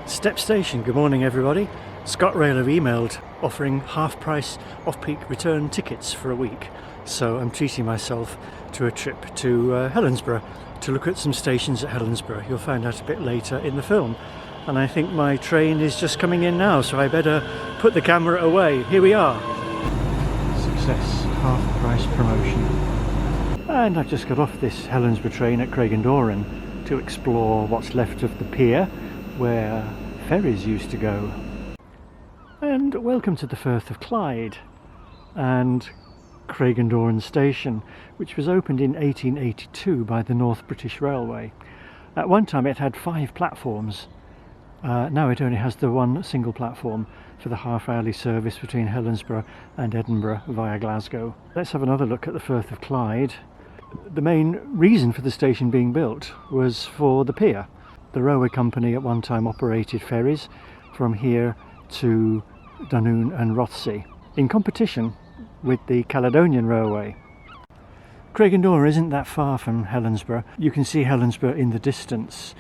Step Station, good morning everybody. ScotRail have emailed offering half price off-peak return tickets for a week. So I'm treating myself to a trip to Helensburgh to look at some stations at Helensburgh. You'll find out a bit later in the film. And I think my train is just coming in now, so I better put the camera away. Here we are. Success, half price promotion. And I've just got off this Helensburgh train at Craigendoran to explore what's left of the pier where ferries used to go. And welcome to the Firth of Clyde and Craigendoran station, which was opened in 1882 by the North British Railway. At one time it had 5 platforms. Now it only has the one single platform for the half-hourly service between Helensburgh and Edinburgh via Glasgow. Let's have another look at the Firth of Clyde. The main reason for the station being built was for the pier. The railway company at one time operated ferries from here to Dunoon and Rothesay in competition with the Caledonian Railway. Craigendoran isn't that far from Helensburgh. You can see Helensburgh in the distance,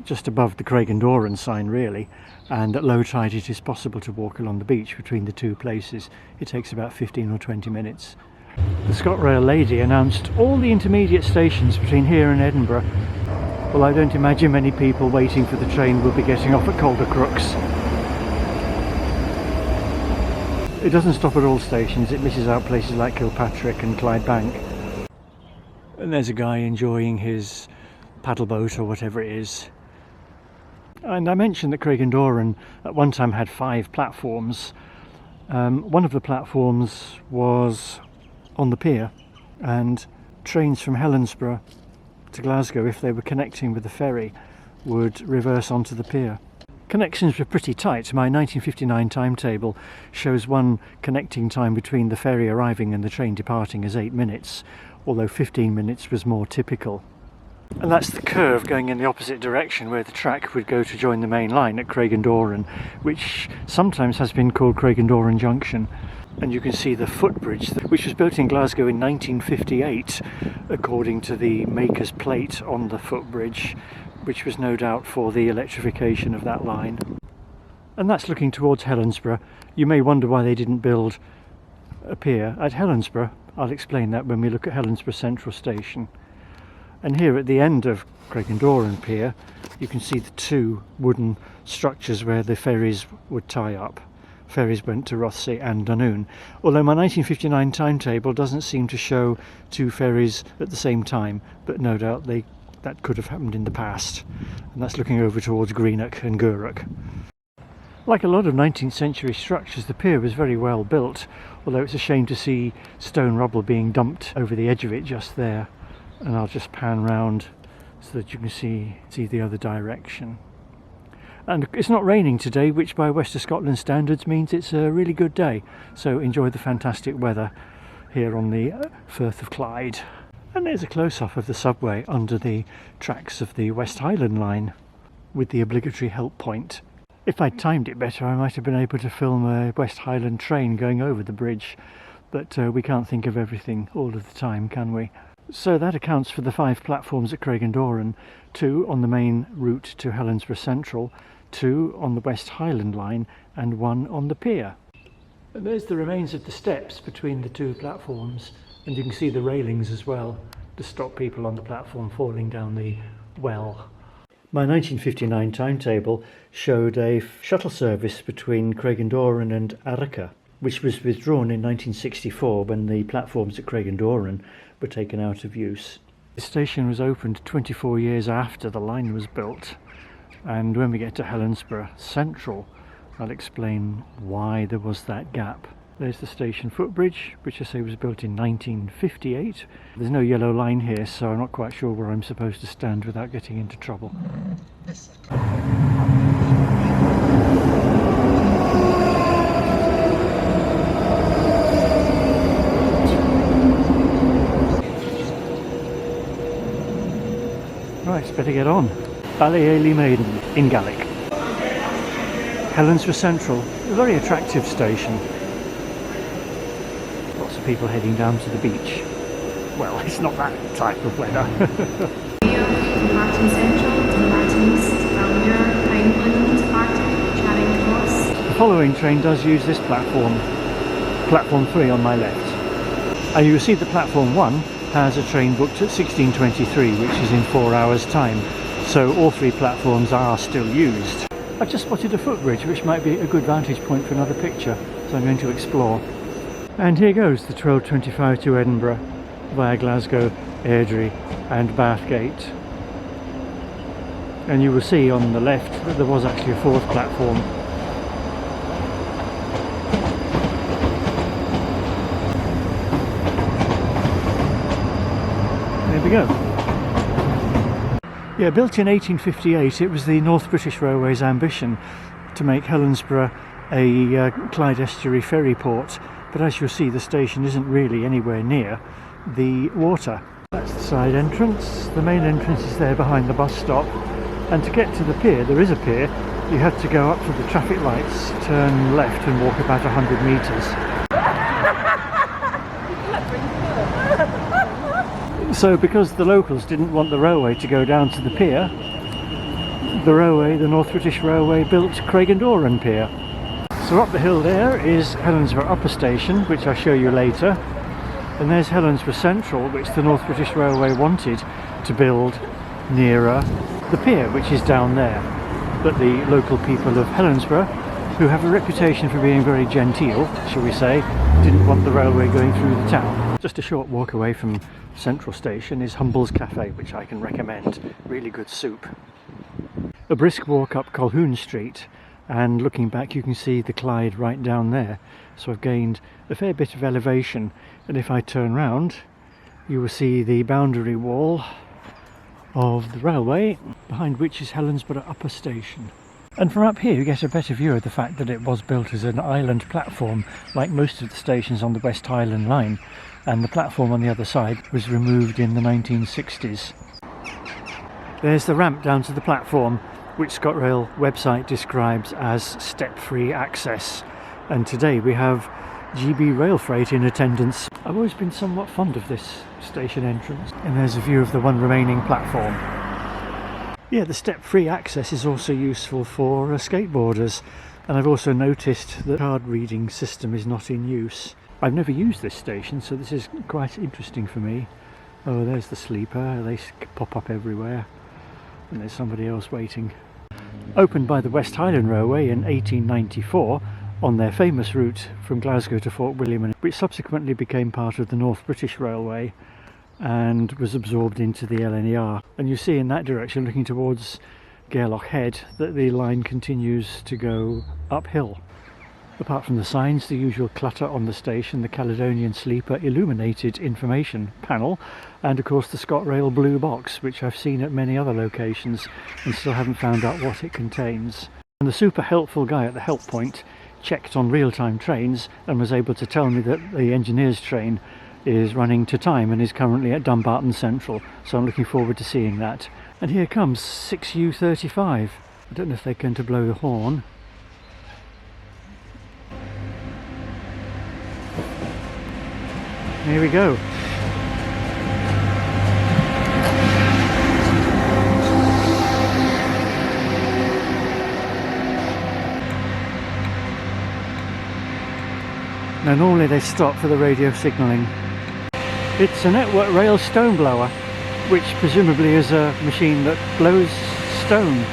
just above the Craigendoran sign really, and at low tide it is possible to walk along the beach between the two places. It takes about 15 or 20 minutes. The ScotRail lady announced all the intermediate stations between here and Edinburgh. Well, I don't imagine many people waiting for the train will be getting off at Calder Crooks. It doesn't stop at all stations, it misses out places like Kilpatrick and Clyde Bank. And there's a guy enjoying his paddle boat or whatever it is. And I mentioned that Craigendoran at one time had 5 platforms. One of the platforms was on the pier, and trains from Helensburgh to Glasgow, if they were connecting with the ferry, would reverse onto the pier. Connections were pretty tight. My 1959 timetable shows one connecting time between the ferry arriving and the train departing as 8 minutes, although 15 minutes was more typical. And that's the curve going in the opposite direction where the track would go to join the main line at Craigendoran, which sometimes has been called Craigendoran Junction. And you can see the footbridge, which was built in Glasgow in 1958, according to the maker's plate on the footbridge, which was no doubt for the electrification of that line. And that's looking towards Helensburgh. You may wonder why they didn't build a pier at Helensburgh. I'll explain that when we look at Helensburgh Central station. And here at the end of Craigendoran Pier, you can see the 2 wooden structures where the ferries would tie up. Ferries went to Rothesay and Dunoon, although my 1959 timetable doesn't seem to show 2 ferries at the same time, but no doubt that could have happened in the past. And that's looking over towards Greenock and Gourock. Like a lot of 19th century structures, the pier was very well built, although it's a shame to see stone rubble being dumped over the edge of it just there. And I'll just pan round so that you can see the other direction. And it's not raining today, which by West of Scotland standards means it's a really good day. So enjoy the fantastic weather here on the Firth of Clyde. And there's a close-up of the subway under the tracks of the West Highland Line with the obligatory help point. If I'd timed it better, I might have been able to film a West Highland train going over the bridge. But we can't think of everything all of the time, can we? So that accounts for the 5 platforms at Craigendoran, 2 on the main route to Helensburgh Central, 2 on the West Highland Line and 1 on the pier. And there's the remains of the steps between the 2 platforms, and you can see the railings as well to stop people on the platform falling down the well. My 1959 timetable showed a shuttle service between Craigendoran and Arica, which was withdrawn in 1964 when the platforms at Craigendoran were taken out of use. The station was opened 24 years after the line was built, and when we get to Helensburgh Central I'll explain why there was that gap. There's the station footbridge, which I say was built in 1958. There's no yellow line here, so I'm not quite sure where I'm supposed to stand without getting into trouble. Right, better get on. Ballyhaley Maiden in Gaelic. Helensburgh Central, a very attractive station. Lots of people heading down to the beach. Well, it's not that type of weather. Central, East, Ballinger, Pineland, following train does use this platform, platform 3 on my left. And you will see that platform 1 has a train booked at 16:23, which is in 4 hours time. So all 3 platforms are still used. I've just spotted a footbridge which might be a good vantage point for another picture, so I'm going to explore. And here goes the 12:25 to Edinburgh via Glasgow, Airdrie and Bathgate. And you will see on the left that there was actually a 4th platform. There we go. Yeah, built in 1858, it was the North British Railway's ambition to make Helensburgh a Clyde estuary ferry port, but as you'll see, the station isn't really anywhere near the water. That's the side entrance. The main entrance is there behind the bus stop, and to get to the pier, there is a pier, you had to go up to the traffic lights, turn left and walk about 100 metres. So because the locals didn't want the railway to go down to the pier, the North British Railway built Craigendoran pier. So up the hill there is Helensburgh Upper station, which I'll show you later, and there's Helensburgh Central, which the North British Railway wanted to build nearer the pier, which is down there. But the local people of Helensburgh, who have a reputation for being very genteel, shall we say, didn't want the railway going through the town. Just a short walk away from Central Station is Humble's Cafe, which I can recommend. Really good soup. A brisk walk up Colquhoun Street, and looking back you can see the Clyde right down there. So I've gained a fair bit of elevation, and if I turn round you will see the boundary wall of the railway, behind which is Helensburgh Upper station. And from up here you get a better view of the fact that it was built as an island platform, like most of the stations on the West Highland Line, and the platform on the other side was removed in the 1960s. There's the ramp down to the platform, which ScotRail website describes as step-free access, and today we have GB Rail Freight in attendance. I've always been somewhat fond of this station entrance, and there's a view of the one remaining platform. Yeah, the step-free access is also useful for skateboarders, and I've also noticed that the card reading system is not in use. I've never used this station, so this is quite interesting for me. Oh, there's the sleeper, they pop up everywhere, and there's somebody else waiting. Opened by the West Highland Railway in 1894 on their famous route from Glasgow to Fort William, which subsequently became part of the North British Railway and was absorbed into the LNER. And you see in that direction, looking towards Gairloch Head, that the line continues to go uphill. Apart from the signs, the usual clutter on the station, the Caledonian Sleeper illuminated information panel, and of course the ScotRail blue box, which I've seen at many other locations and still haven't found out what it contains. And the super helpful guy at the help point checked on real-time trains and was able to tell me that the engineer's train is running to time and is currently at Dumbarton Central, so I'm looking forward to seeing that. And here comes 6U35. I don't know if they're going to blow the horn. Here we go. Now normally they stop for the radio signalling. It's a Network Rail stone blower, which presumably is a machine that blows stone.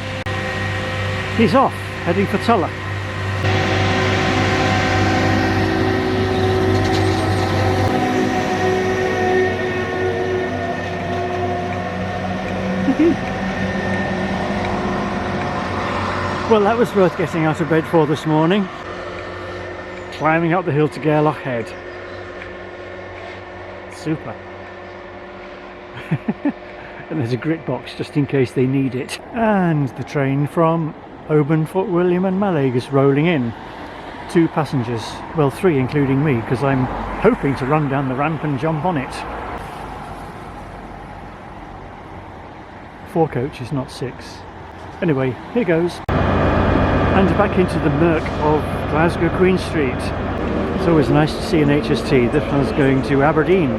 He's off, heading for Tulla. Well, that was worth getting out of bed for this morning. Climbing up the hill to Gairloch Head. Super. And there's a grit box just in case they need it. And the train from Oban, Fort William and Mallaig is rolling in. 2 passengers, well 3 including me, because I'm hoping to run down the ramp and jump on it. 4 coaches, not 6. Anyway, here goes. And back into the murk of Glasgow Queen Street. It's always nice to see an HST. This one's going to Aberdeen.